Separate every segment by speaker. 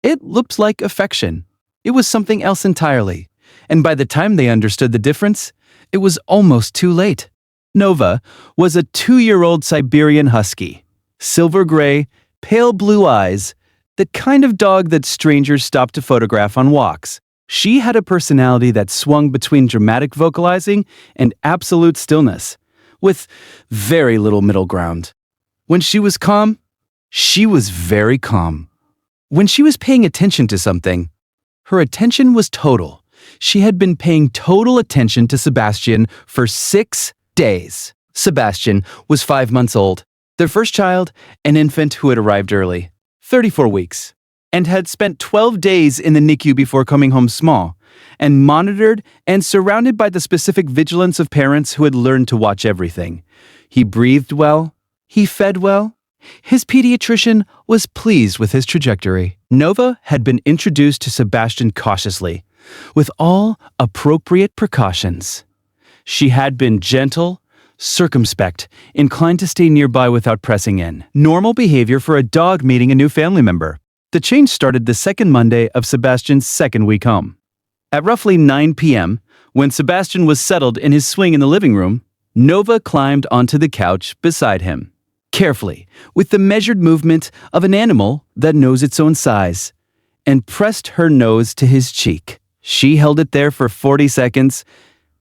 Speaker 1: It looked like affection. It was something else entirely. And by the time they understood the difference, it was almost too late. Nova was a 2-year-old Siberian Husky. Silver gray, pale blue eyes, the kind of dog that strangers stopped to photograph on walks. She had a personality that swung between dramatic vocalizing and absolute stillness, with very little middle ground. When she was calm, she was very calm. When she was paying attention to something, her attention was total. She had been paying total attention to Sebastian for 6 days. Sebastian was 5 months old, their first child, an infant who had arrived early, 34 weeks, and had spent 12 days in the NICU before coming home small, and monitored and surrounded by the specific vigilance of parents who had learned to watch everything. He breathed well. He fed well. His pediatrician was pleased with his trajectory. Nova had been introduced to Sebastian cautiously, with all appropriate precautions. She had been gentle, circumspect, inclined to stay nearby without pressing in. Normal behavior for a dog meeting a new family member. The change started the second Monday of Sebastian's second week home. At roughly 9 p.m., when Sebastian was settled in his swing in the living room, Nova climbed onto the couch beside him, carefully, with the measured movement of an animal that knows its own size, and pressed her nose to his cheek. She held it there for 40 seconds,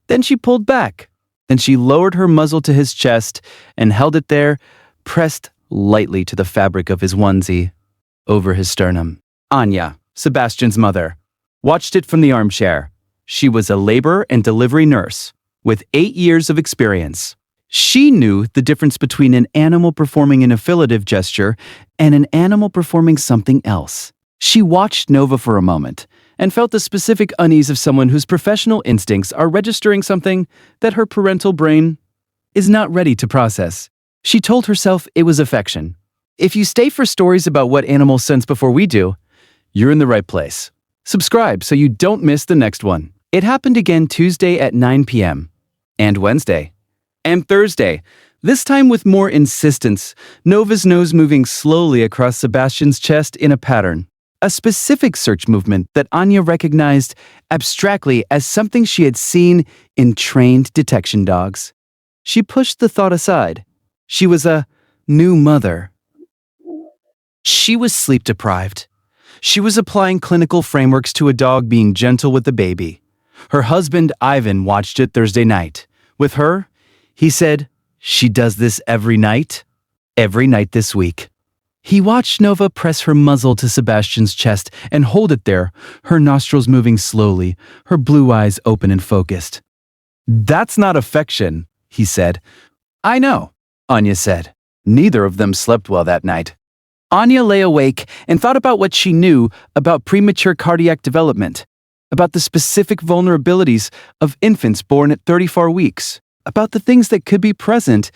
Speaker 1: then she pulled back. Then she lowered her muzzle to his chest and held it there, pressed lightly to the fabric of his onesie, over his sternum. Anya, Sebastian's mother, watched it from the armchair. She was a labor and delivery nurse with 8 years of experience. She knew the difference between an animal performing an affiliative gesture and an animal performing something else. She watched Nova for a moment and felt the specific unease of someone whose professional instincts are registering something that her parental brain is not ready to process. She told herself it was affection. If you stay for stories about what animals sense before we do, you're in the right place. Subscribe so you don't miss the next one. It happened again Tuesday at 9 p.m. and Wednesday and Thursday, this time with more insistence, Nova's nose moving slowly across Sebastian's chest in a pattern. A specific search movement that Anya recognized abstractly as something she had seen in trained detection dogs. She pushed the thought aside. She was a new mother. She was sleep-deprived. She was applying clinical frameworks to a dog being gentle with the baby. Her husband, Ivan, watched it Thursday night. With her, he said, "She does this every night this week." He watched Nova press her muzzle to Sebastian's chest and hold it there, her nostrils moving slowly, her blue eyes open and focused. "That's not affection," he said. "I know," Anya said. Neither of them slept well that night. Anya lay awake and thought about what she knew about premature cardiac development, about the specific vulnerabilities of infants born at 34 weeks, about the things that could be present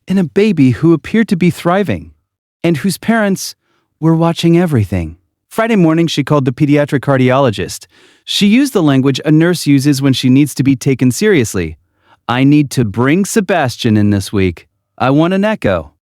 Speaker 1: in a baby who appeared to be thriving, and whose parents were watching everything. Friday morning, she called the pediatric cardiologist. She used the language a nurse uses when she needs to be taken seriously. "I need to bring Sebastian in this week. I want an echo."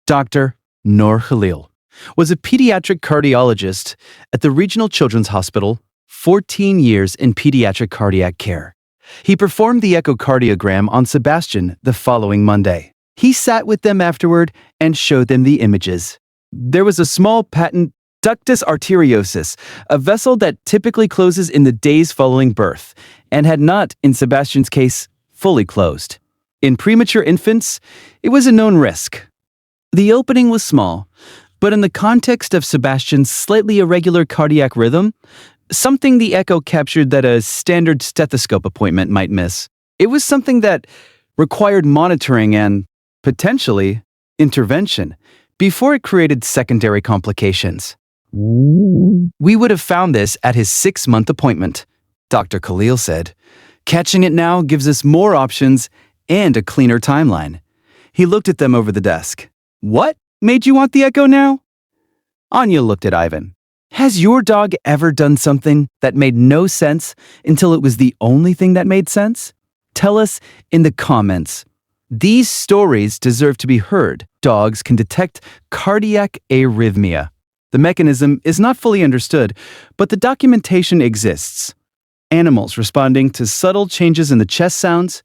Speaker 1: Dr. Noor Khalil was a pediatric cardiologist at the Regional Children's Hospital, 14 years in pediatric cardiac care. He performed the echocardiogram on Sebastian the following Monday. He sat with them afterward and showed them the images. There was a small patent ductus arteriosus, a vessel that typically closes in the days following birth, and had not, in Sebastian's case, fully closed. In premature infants, it was a known risk. The opening was small, but in the context of Sebastian's slightly irregular cardiac rhythm, something the echo captured that a standard stethoscope appointment might miss. It was something that required monitoring and, potentially, intervention before it created secondary complications. "We would have found this at his 6-month appointment," Dr. Khalil said. "Catching it now gives us more options and a cleaner timeline." He looked at them over the desk. "What made you want the echo now?" Anya looked at Ivan. "Has your dog ever done something that made no sense until it was the only thing that made sense? Tell us in the comments. These stories deserve to be heard. Dogs can detect cardiac arrhythmia, The mechanism is not fully understood, but the documentation exists. Animals responding to subtle changes in the chest sounds,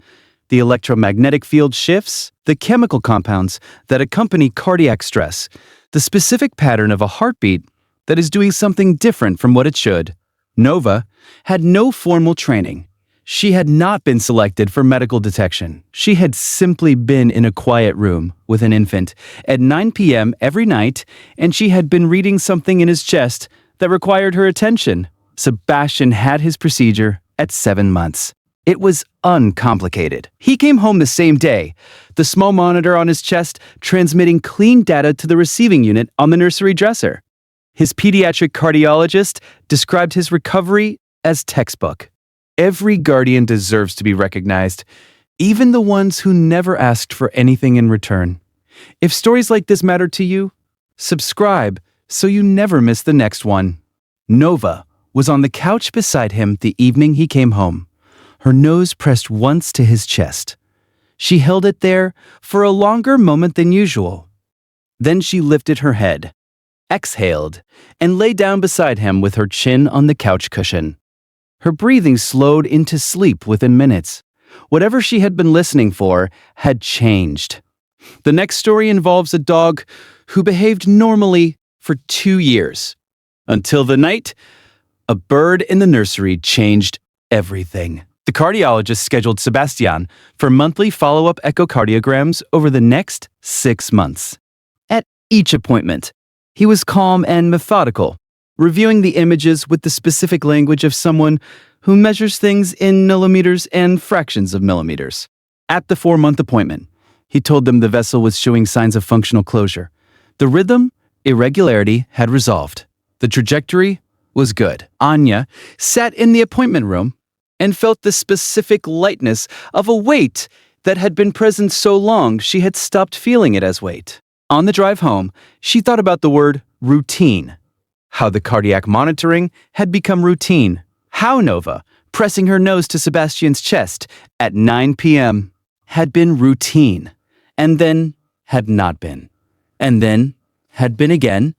Speaker 1: the electromagnetic field shifts, the chemical compounds that accompany cardiac stress, the specific pattern of a heartbeat that is doing something different from what it should. Nova had no formal training. She had not been selected for medical detection. She had simply been in a quiet room with an infant at 9 p.m. every night, and she had been reading something in his chest that required her attention. Sebastian had his procedure at 7 months. It was uncomplicated. He came home the same day, the small monitor on his chest transmitting clean data to the receiving unit on the nursery dresser. His pediatric cardiologist described his recovery as textbook. Every guardian deserves to be recognized, even the ones who never asked for anything in return. If stories like this matter to you, subscribe so you never miss the next one. Nova was on the couch beside him the evening he came home, her nose pressed once to his chest. She held it there for a longer moment than usual. Then she lifted her head, exhaled, and lay down beside him with her chin on the couch cushion. Her breathing slowed into sleep within minutes. Whatever she had been listening for had changed. The next story involves a dog who behaved normally for 2 years, until the night a bird in the nursery changed everything. The cardiologist scheduled Sebastian for monthly follow-up echocardiograms over the next 6 months. At each appointment, he was calm and methodical, reviewing the images with the specific language of someone who measures things in millimeters and fractions of millimeters. At the 4-month appointment, he told them the vessel was showing signs of functional closure. The rhythm, irregularity had resolved. The trajectory was good. Anya sat in the appointment room and felt the specific lightness of a weight that had been present so long she had stopped feeling it as weight. On the drive home, she thought about the word routine. How the cardiac monitoring had become routine. How Nova, pressing her nose to Sebastian's chest at 9 p.m., had been routine, and then had not been, and then had been again.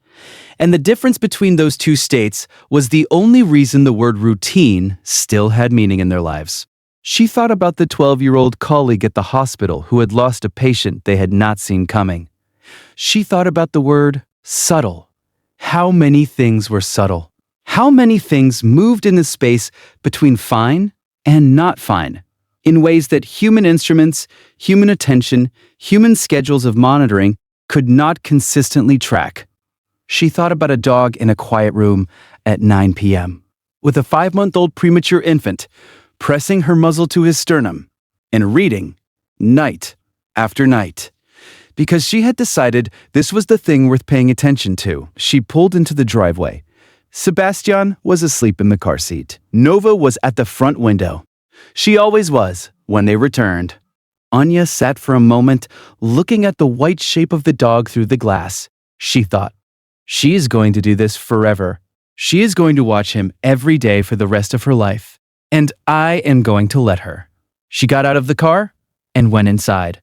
Speaker 1: And the difference between those two states was the only reason the word routine still had meaning in their lives. She thought about the 12-year-old colleague at the hospital who had lost a patient they had not seen coming. She thought about the word subtle. How many things were subtle? How many things moved in the space between fine and not fine, in ways that human instruments, human attention, human schedules of monitoring could not consistently track? She thought about a dog in a quiet room at 9 p.m., with a 5-month-old premature infant, pressing her muzzle to his sternum and reading night after night. Because she had decided this was the thing worth paying attention to, she pulled into the driveway. Sebastian was asleep in the car seat. Nova was at the front window. She always was when they returned. Anya sat for a moment, looking at the white shape of the dog through the glass. She thought, she is going to do this forever. She is going to watch him every day for the rest of her life. And I am going to let her. She got out of the car and went inside.